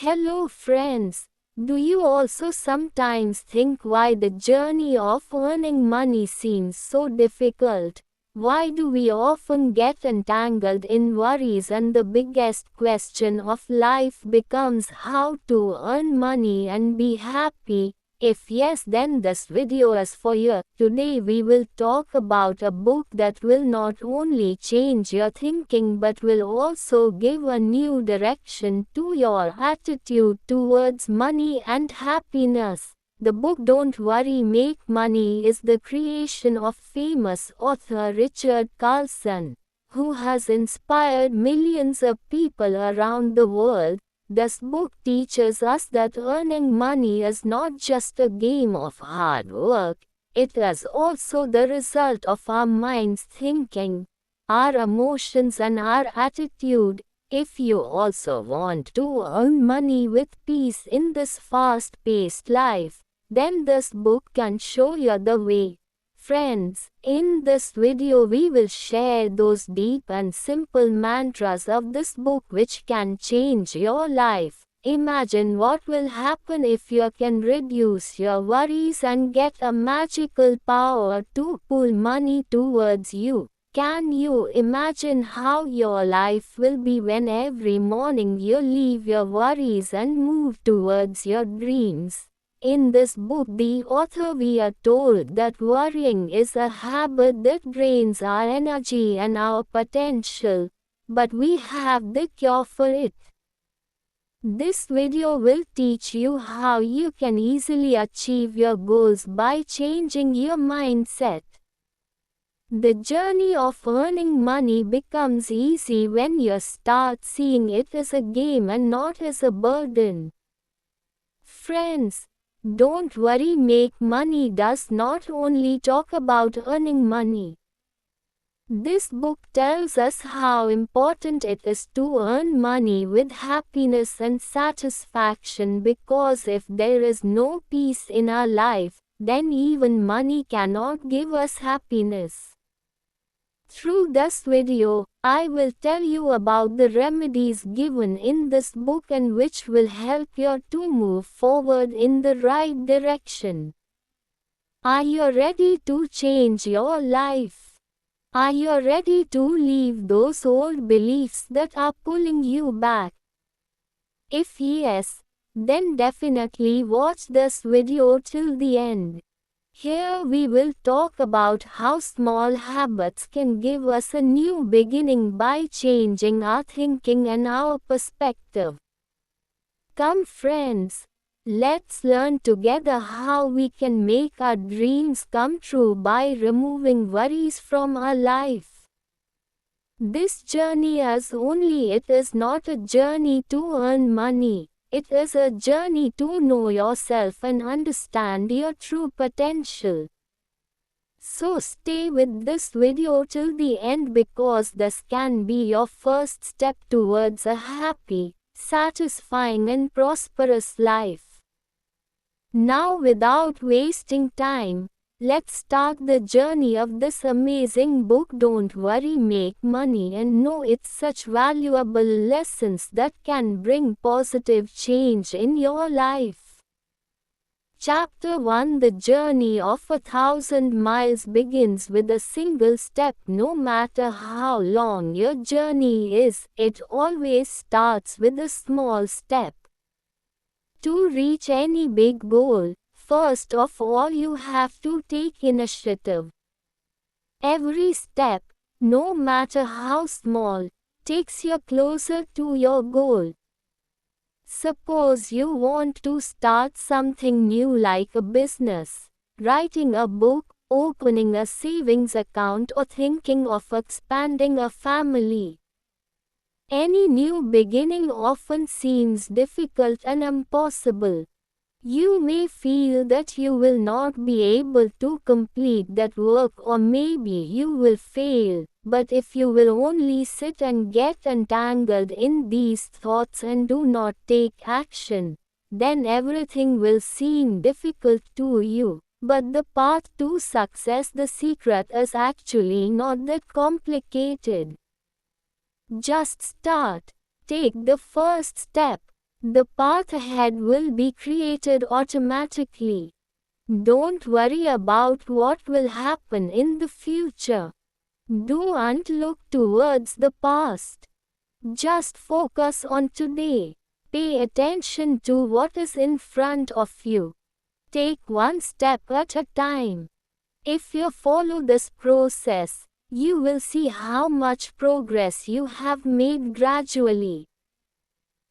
Hello friends. Do you also sometimes think why the journey of earning money seems so difficult? Why do we often get entangled in worries and the biggest question of life becomes how to earn money and be happy? If yes, then this video is for you. Today we will talk about a book that will not only change your thinking but will also give a new direction to your attitude towards money and happiness. The book Don't Worry Make Money is the creation of famous author Richard Carlson, who has inspired millions of people around the world. This book teaches us that earning money is not just a game of hard work, it is also the result of our mind's thinking, our emotions and our attitude. If you also want to earn money with peace in this fast-paced life, then this book can show you the way. Friends, in this video we will share those deep and simple mantras of this book which can change your life. Imagine what will happen if you can reduce your worries and get a magical power to pull money towards you. Can you imagine how your life will be when every morning you leave your worries and move towards your dreams? In this book, the author we are told that worrying is a habit that drains our energy and our potential, but we have the cure for it. This video will teach you how you can easily achieve your goals by changing your mindset. The journey of earning money becomes easy when you start seeing it as a game and not as a burden. Friends, Don't Worry Make Money does not only talk about earning money. This book tells us how important it is to earn money with happiness and satisfaction, because if there is no peace in our life, then even money cannot give us happiness. Through this video, I will tell you about the remedies given in this book and which will help you to move forward in the right direction. Are you ready to change your life? Are you ready to leave those old beliefs that are pulling you back? If yes, then definitely watch this video till the end. Here we will talk about how small habits can give us a new beginning by changing our thinking and our perspective. Come friends, let's learn together how we can make our dreams come true by removing worries from our life. This journey is not a journey to earn money. It is a journey to know yourself and understand your true potential. So stay with this video till the end, because this can be your first step towards a happy, satisfying and prosperous life. Now, without wasting time, let's start the journey of this amazing book Don't Worry Make Money and know its such valuable lessons that can bring positive change in your life. Chapter 1: The journey of 1,000 miles begins with a single step. No matter how long your journey is, it always starts with a small step. To reach any big goal, first of all you have to take initiative. Every step, no matter how small, takes you closer to your goal. Suppose you want to start something new like a business, writing a book, opening a savings account or thinking of expanding a family. Any new beginning often seems difficult and impossible. You may feel that you will not be able to complete that work, or maybe you will fail, but if you will only sit and get entangled in these thoughts and do not take action, then everything will seem difficult to you. But the path to success, the secret is actually not that complicated. Just start. Take the first step. The path ahead will be created automatically. Don't worry about what will happen in the future. Don't look towards the past. Just focus on today. Pay attention to what is in front of you. Take one step at a time. If you follow this process, you will see how much progress you have made gradually.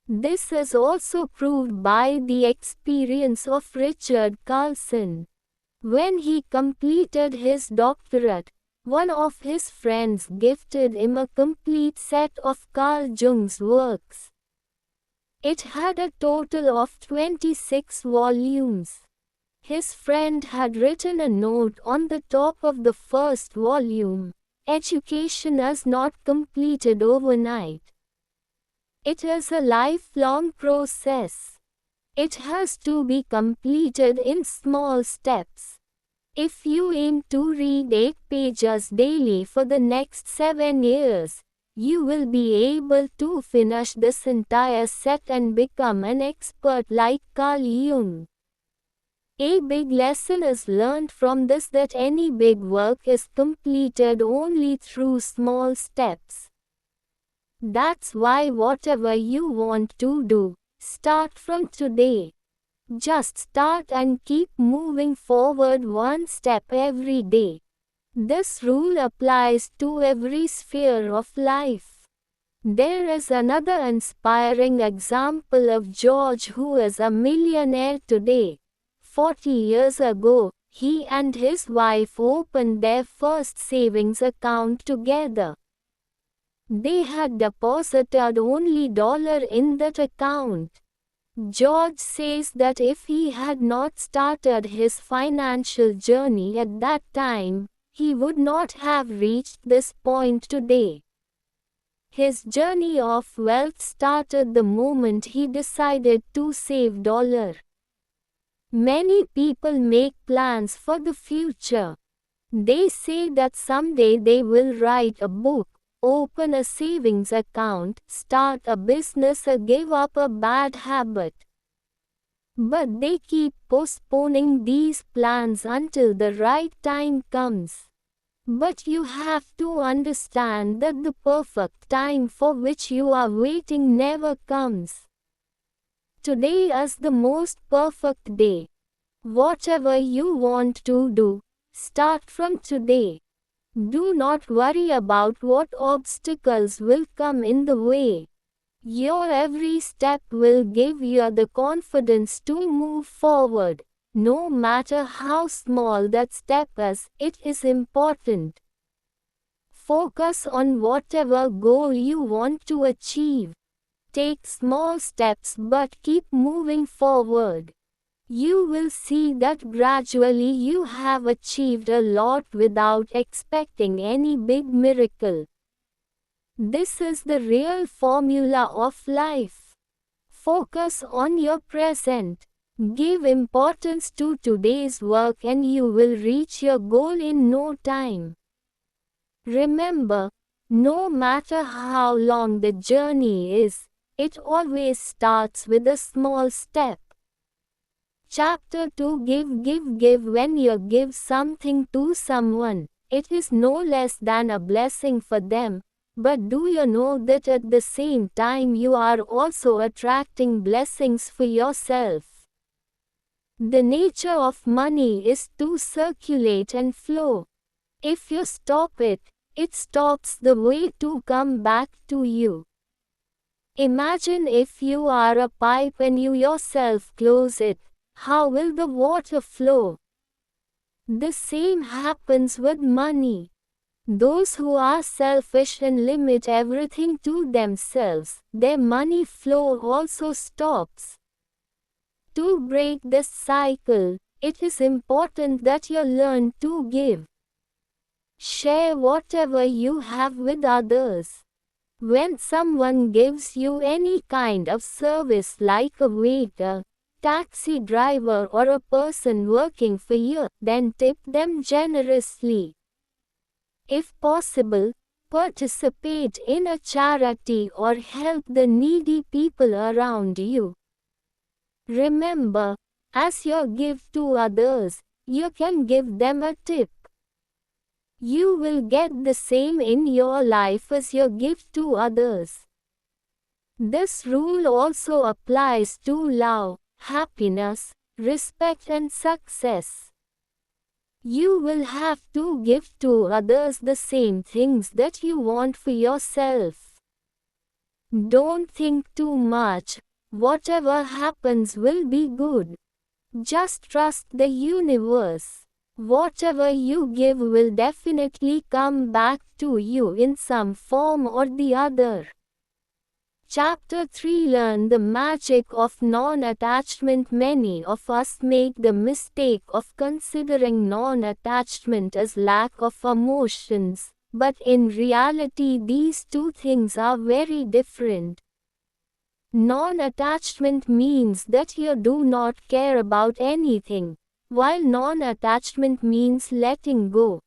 This is also proved by the experience of Richard Carlson. When he completed his doctorate, one of his friends gifted him a complete set of Carl Jung's works. It had a total of 26 volumes. His friend had written a note on the top of the first volume: "Education is not completed overnight. It is a lifelong process. It has to be completed in small steps. If you aim to read 8 pages daily for the next 7 years, you will be able to finish this entire set and become an expert like Carl Jung." A big lesson is learned from this, that any big work is completed only through small steps. That's why whatever you want to do, start from today. Just start and keep moving forward one step every day. This rule applies to every sphere of life. There is another inspiring example of George, who is a millionaire today. 40 years ago, he and his wife opened their first savings account together. They had deposited only $1 in that account. George says that if he had not started his financial journey at that time, he would not have reached this point today. His journey of wealth started the moment he decided to save $. Many people make plans for the future. They say that someday they will write a book, open a savings account, start a business, or give up a bad habit. But they keep postponing these plans until the right time comes. But you have to understand that the perfect time for which you are waiting never comes. Today is the most perfect day. Whatever you want to do, start from today. Do not worry about what obstacles will come in the way. Your every step will give you the confidence to move forward. No matter how small that step is, it is important. Focus on whatever goal you want to achieve. Take small steps but keep moving forward. You will see that gradually you have achieved a lot without expecting any big miracle. This is the real formula of life. Focus on your present. Give importance to today's work and you will reach your goal in no time. Remember, no matter how long the journey is, it always starts with a small step. Chapter 2: Give. When you give something to someone, it is no less than a blessing for them, but do you know that at the same time you are also attracting blessings for yourself? The nature of money is to circulate and flow. If you stop it, it stops the way to come back to you. Imagine if you are a pipe and you yourself close it. How will the water flow? The same happens with money. Those who are selfish and limit everything to themselves, their money flow also stops. To break this cycle, it is important that you learn to give. Share whatever you have with others. When someone gives you any kind of service like a waiter, taxi driver, or a person working for you, then tip them generously. If possible, participate in a charity or help the needy people around you. Remember, as you give to others, you can give them a tip. You will get the same in your life as you give to others. This rule also applies to love, happiness, respect and success. You will have to give to others the same things that you want for yourself. Don't think too much. Whatever happens will be good. Just trust the universe. Whatever you give will definitely come back to you in some form or the other. Chapter 3 Learn the magic of non-attachment. Many of us make the mistake of considering non-attachment as lack of emotions, but in reality these two things are very different. Non-attachment means that you do not care about anything, while non-attachment means letting go.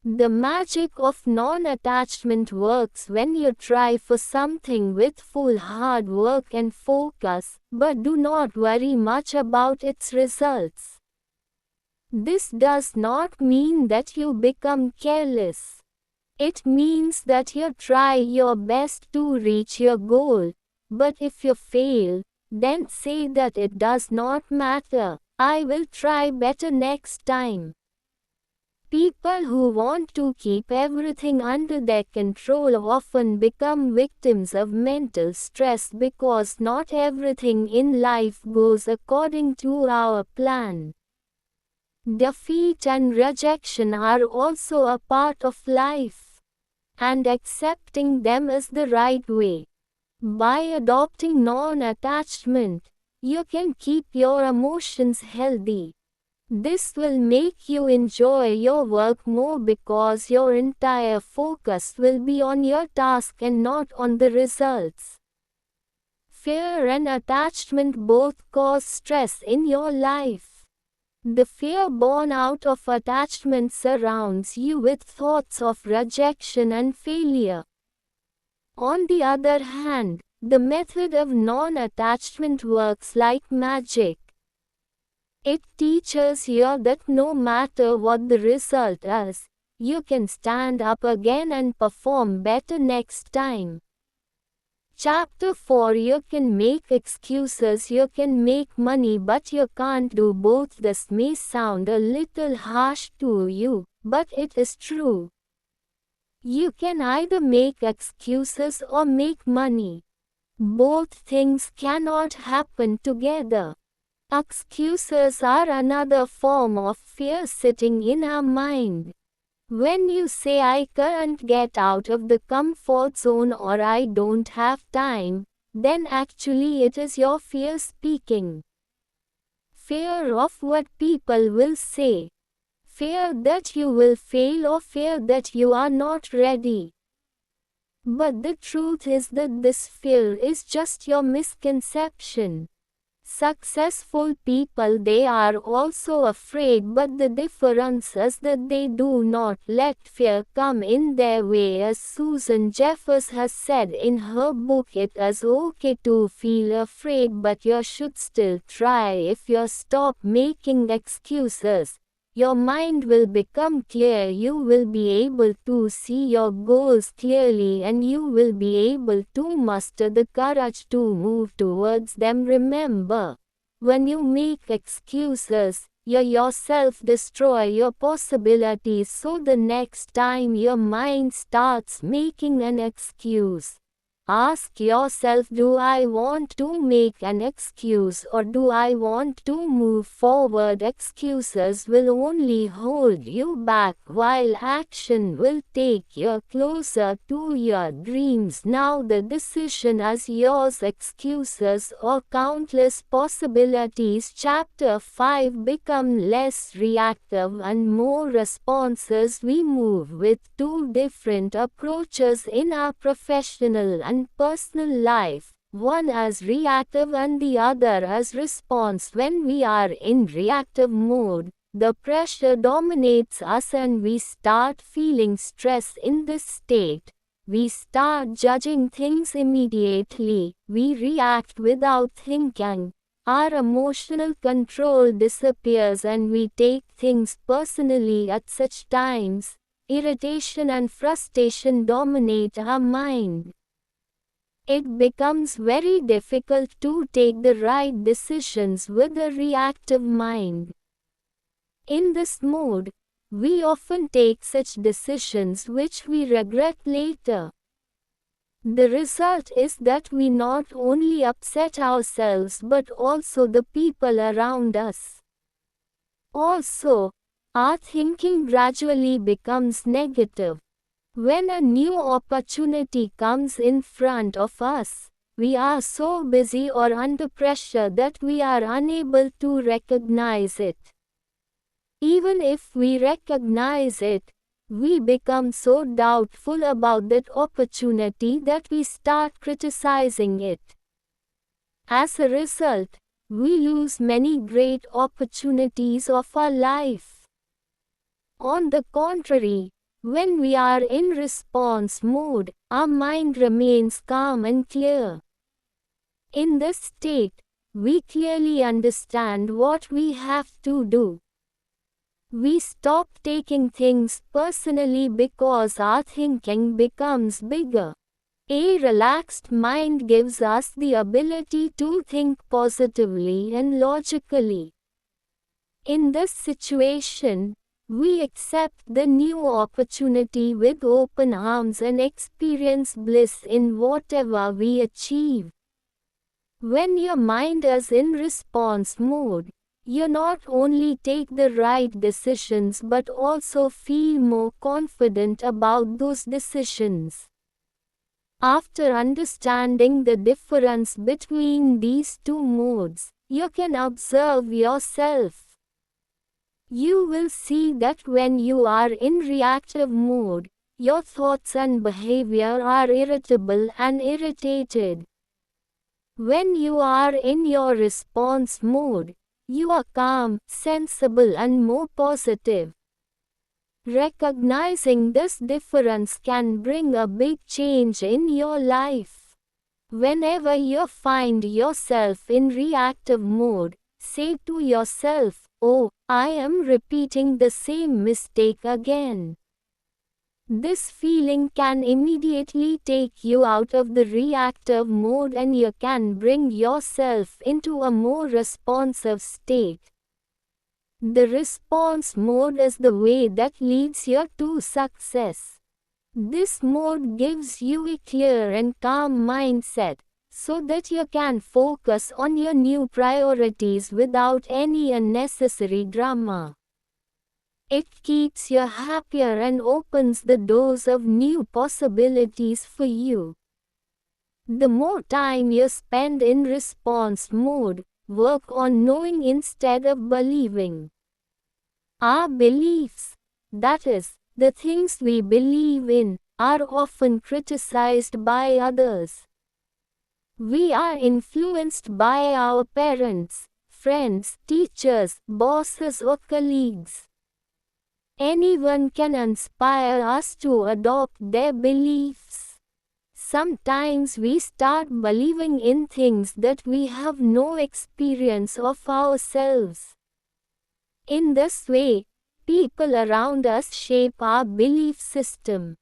The magic of non-attachment works when you try for something with full hard work and focus, but do not worry much about its results. This does not mean that you become careless. It means that you try your best to reach your goal, but if you fail, then say that it does not matter. I will try better next time. People who want to keep everything under their control often become victims of mental stress because not everything in life goes according to our plan. Defeat and rejection are also a part of life, and accepting them is the right way. By adopting non-attachment, you can keep your emotions healthy. This will make you enjoy your work more because your entire focus will be on your task and not on the results. Fear and attachment both cause stress in your life. The fear born out of attachment surrounds you with thoughts of rejection and failure. On the other hand, the method of non-attachment works like magic. It teaches you that no matter what the result is, you can stand up again and perform better next time. Chapter 4 You can make excuses. You can make money but you can't do both. This may sound a little harsh to you, but it is true. You can either make excuses or make money. Both things cannot happen together. Excuses are another form of fear sitting in our mind. When you say I can't get out of the comfort zone or I don't have time, then actually it is your fear speaking. Fear of what people will say. Fear that you will fail or fear that you are not ready. But the truth is that this fear is just your misconception. Successful people, they are also afraid, but the difference is that they do not let fear come in their way. As Susan Jeffers has said in her book, it is okay to feel afraid, but you should still try. If you stop making excuses, your mind will become clear. You will be able to see your goals clearly and you will be able to muster the courage to move towards them. Remember, when you make excuses, you yourself destroy your possibilities. So the next time your mind starts making an excuse, ask yourself, do I want to make an excuse or do I want to move forward? Excuses will only hold you back while action will take you closer to your dreams. Now the decision is yours. Excuses or countless possibilities. Chapter 5 Become less reactive and more responsive. We move with two different approaches in our professional and personal life. One is reactive and the other is response. When we are in reactive mode, the pressure dominates us and we start feeling stress. In this state, we start judging things immediately. We react without thinking. our emotional control disappears and we take things personally at such times. Irritation and frustration dominate our mind. It becomes very difficult to take the right decisions with a reactive mind. In this mode, we often take such decisions which we regret later. The result is that we not only upset ourselves but also the people around us. Also, our thinking gradually becomes negative. When a new opportunity comes in front of us, we are so busy or under pressure that we are unable to recognize it. Even if we recognize it, we become so doubtful about that opportunity that we start criticizing it. As a result, we lose many great opportunities of our life. On the contrary, when we are in response mode, our mind remains calm and clear. In this state, we clearly understand what we have to do. We stop taking things personally because our thinking becomes bigger. A relaxed mind gives us the ability to think positively and logically. In this situation, we accept the new opportunity with open arms and experience bliss in whatever we achieve. When your mind is in response mode, you not only take the right decisions but also feel more confident about those decisions. After understanding the difference between these two modes, you can observe yourself. You will see that when you are in reactive mode, your thoughts and behavior are irritable and irritated. When you are in your response mode, you are calm, sensible and more positive. Recognizing this difference can bring a big change in your life. Whenever you find yourself in reactive mode, say to yourself, "Oh, I am repeating the same mistake again." This feeling can immediately take you out of the reactive mode and you can bring yourself into a more responsive state. The response mode is the way that leads you to success. This mode gives you a clear and calm mindset, so that you can focus on your new priorities without any unnecessary drama. It keeps you happier and opens the doors of new possibilities for you. The more time you spend in response mode, work on knowing instead of believing. Our beliefs, that is, the things we believe in, are often criticized by others. We are influenced by our parents, friends, teachers, bosses or colleagues. Anyone can inspire us to adopt their beliefs. Sometimes we start believing in things that we have no experience of ourselves. In this way, people around us shape our belief system.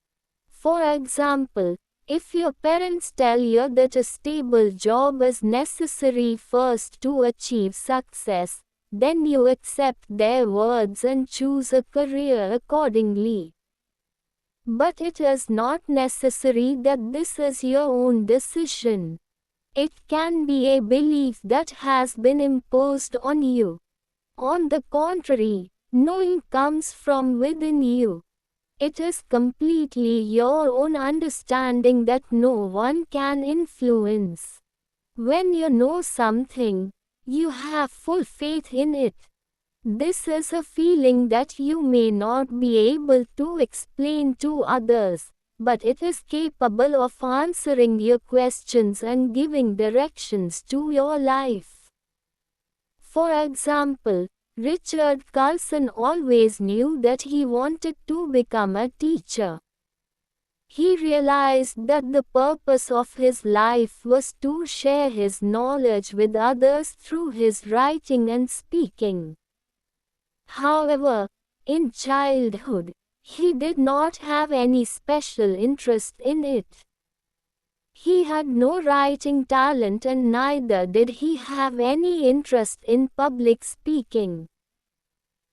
For example, if your parents tell you that a stable job is necessary first to achieve success, then you accept their words and choose a career accordingly. But it is not necessary that this is your own decision. It can be a belief that has been imposed on you. On the contrary, knowing comes from within you. It is completely your own understanding that no one can influence. When you know something, you have full faith in it. This is a feeling that you may not be able to explain to others, but it is capable of answering your questions and giving directions to your life. For example, Richard Carlson always knew that he wanted to become a teacher. He realized that the purpose of his life was to share his knowledge with others through his writing and speaking. However, in childhood, he did not have any special interest in it. He had no writing talent and neither did he have any interest in public speaking.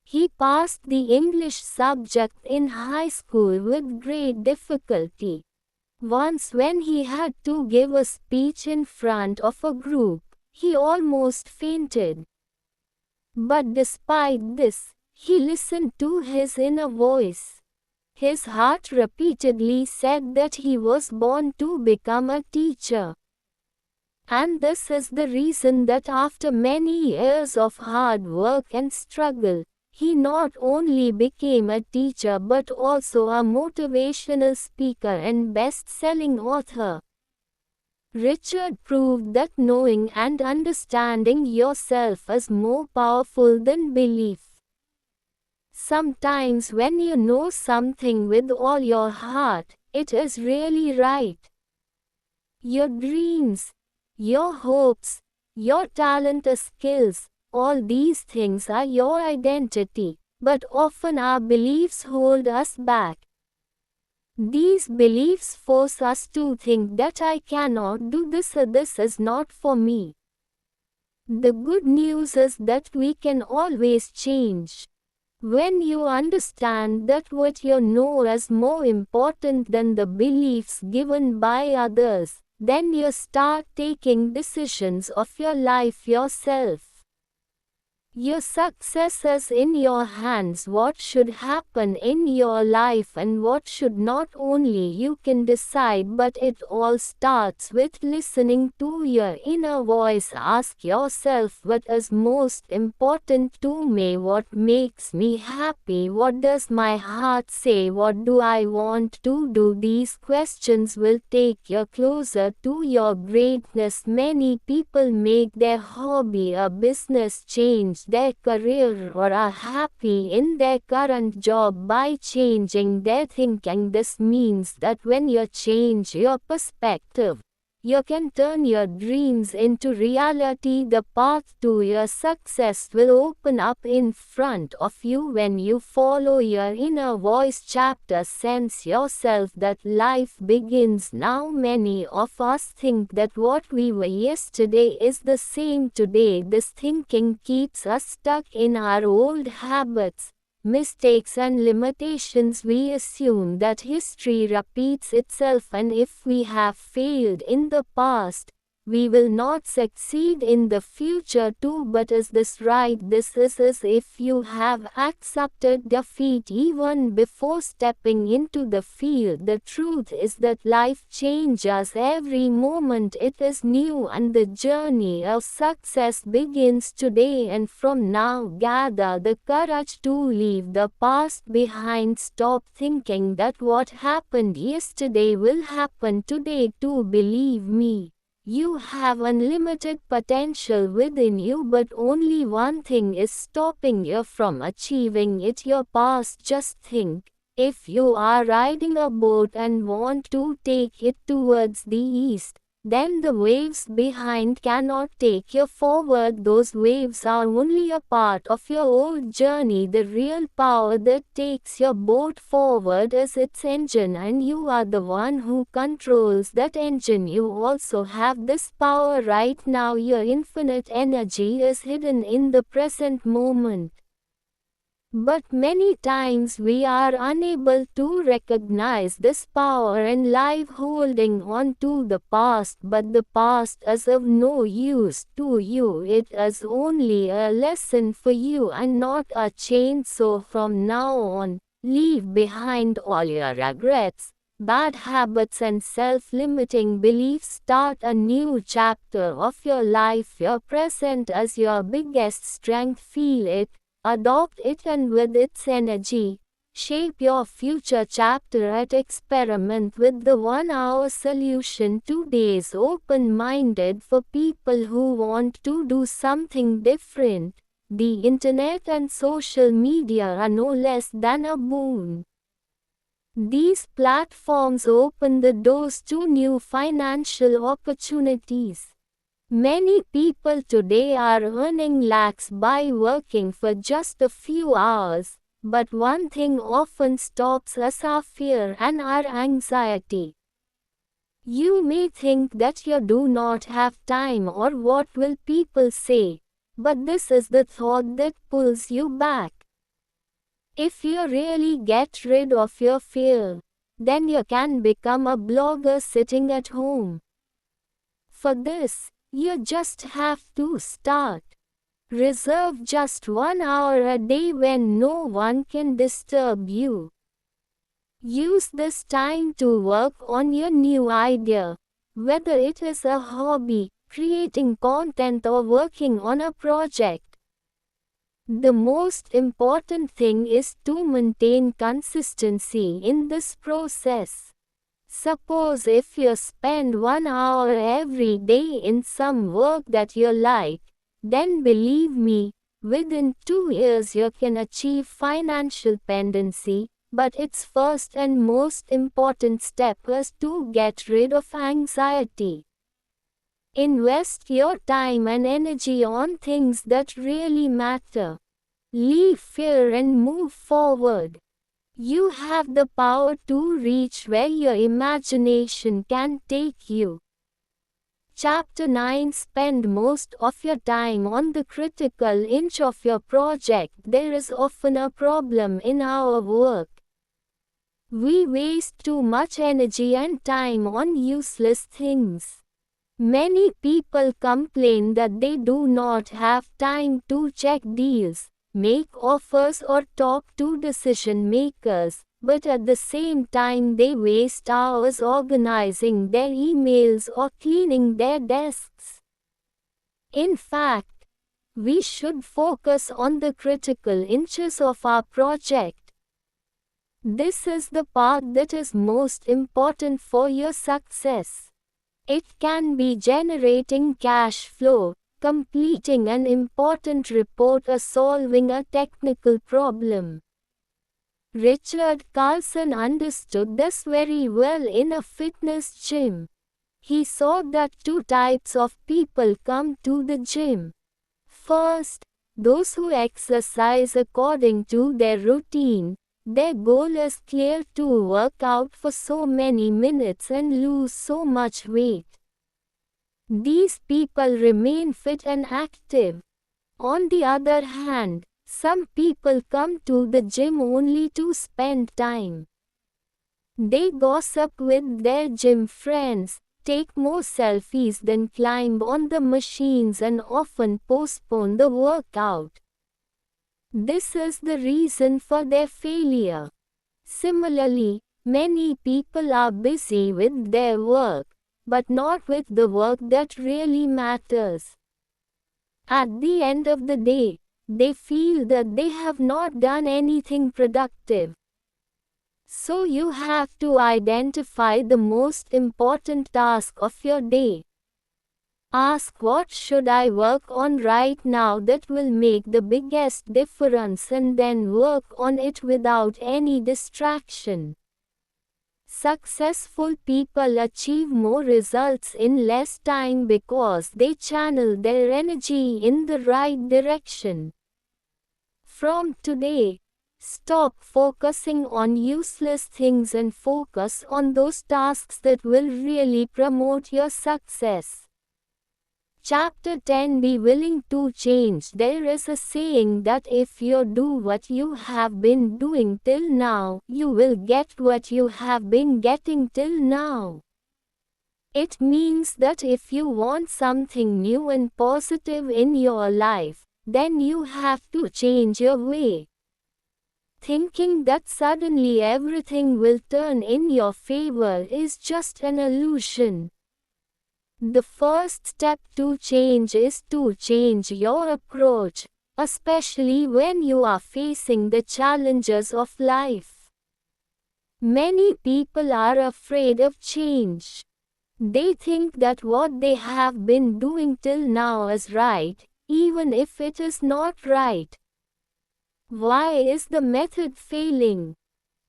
He passed the English subject in high school with great difficulty. Once when he had to give a speech in front of a group, he almost fainted. But despite this, he listened to his inner voice. His heart repeatedly said that he was born to become a teacher. And this is the reason that after many years of hard work and struggle, he not only became a teacher but also a motivational speaker and best-selling author. Richard proved that knowing and understanding yourself is more powerful than belief. Sometimes when you know something with all your heart, it is really right. Your dreams, your hopes, your talent or skills, all these things are your identity, but often our beliefs hold us back. These beliefs force us to think that I cannot do this or this is not for me. The good news is that we can always change. When you understand that what you know is more important than the beliefs given by others, then you start taking decisions of your life yourself. Your success is in your hands. What should happen in your life and what should not only you can decide, but it all starts with listening to your inner voice. Ask yourself what is most important to me, what makes me happy, what does my heart say, what do I want to do. These questions will take you closer to your greatness. Many people make their hobby a business, change their career, or are happy in their current job by changing their thinking. This means that when you change your perspective, you can turn your dreams into reality. The path to your success will open up in front of you when you follow your inner voice. Chapter Sense yourself that life begins now. Many of us think that what we were yesterday is the same today. This thinking keeps us stuck in our old habits, mistakes and limitations. We assume that history repeats itself, and if we have failed in the past, we will not succeed in the future too. But is this right? This is as if you have accepted defeat even before stepping into the field. The truth is that life changes every moment. It is new and the journey of success begins today and from now. Gather the courage to leave the past behind. Stop thinking that what happened yesterday will happen today too. Believe me, you have unlimited potential within you, but only one thing is stopping you from achieving it: your past. Just think, if you are riding a boat and want to take it towards the east, then the waves behind cannot take you forward. Those waves are only a part of your old journey. The real power that takes your boat forward is its engine, and you are the one who controls that engine. You also have this power right now. Your infinite energy is hidden in the present moment. But many times we are unable to recognize this power in life, holding on to the past. But the past is of no use to you. It is only a lesson for you and not a chain. So from now on, leave behind all your regrets, bad habits and self-limiting beliefs. Start a new chapter of your life. Your present is your biggest strength. Feel it, adopt it, and with its energy, shape your future chapter. At Experiment with the 1-hour solution. Today's open-minded for people who want to do something different. The internet and social media are no less than a boon. These platforms open the doors to new financial opportunities. Many people today are earning lakhs by working for just a few hours, but one thing often stops us: our fear and our anxiety. You may think that you do not have time or what will people say, but this is the thought that pulls you back. If you really get rid of your fear, then you can become a blogger sitting at home. For this, you just have to start. Reserve just 1 hour a day when no one can disturb you. Use this time to work on your new idea, whether it is a hobby, creating content, or working on a project. The most important thing is to maintain consistency in this process. Suppose if you spend 1 hour every day in some work that you like, then believe me, within 2 years you can achieve financial independency. But its first and most important step is to get rid of anxiety. Invest your time and energy on things that really matter. Leave fear and move forward. You have the power to reach where your imagination can take you. Chapter 9. Spend most of your time on the critical inch of your project. There is often a problem in our work. We waste too much energy and time on useless things. Many people complain that they do not have time to check deals, make offers, or talk to decision makers, but at the same time they waste hours organizing their emails or cleaning their desks. In fact, we should focus on the critical inches of our project. This is the part that is most important for your success. It can be generating cash flow, completing an important report, or solving a technical problem. Richard Carlson understood this very well in a fitness gym. He saw that two types of people come to the gym. First, those who exercise according to their routine. Their goal is clear: to work out for so many minutes and lose so much weight. These people remain fit and active. On the other hand, some people come to the gym only to spend time. They gossip with their gym friends, take more selfies than climb on the machines, and often postpone the workout. This is the reason for their failure. Similarly, many people are busy with their work, but not with the work that really matters. At the end of the day, they feel that they have not done anything productive. So you have to identify the most important task of your day. Ask, what should I work on right now that will make the biggest difference, and then work on it without any distraction. Successful people achieve more results in less time because they channel their energy in the right direction. From today, stop focusing on useless things and focus on those tasks that will really promote your success. Chapter 10. Be willing to change. There is a saying that if you do what you have been doing till now, you will get what you have been getting till now. It means that if you want something new and positive in your life, then you have to change your way. Thinking that suddenly everything will turn in your favor is just an illusion. The first step to change is to change your approach, especially when you are facing the challenges of life. Many people are afraid of change. They think that what they have been doing till now is right, even if it is not right. Why is the method failing?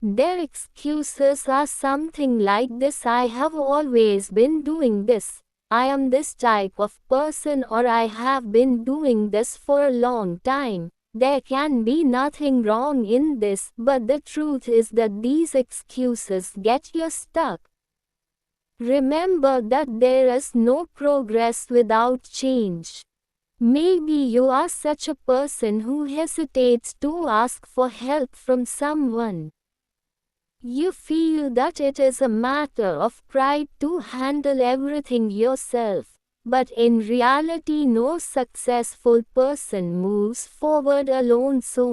Their excuses are something like this: I have always been doing this, I am this type of person, or I have been doing this for a long time. There can be nothing wrong in this, but the truth is that these excuses get you stuck. Remember that there is no progress without change. Maybe you are such a person who hesitates to ask for help from someone. You feel that it is a matter of pride to handle everything yourself. But in reality, no successful person moves forward alone. So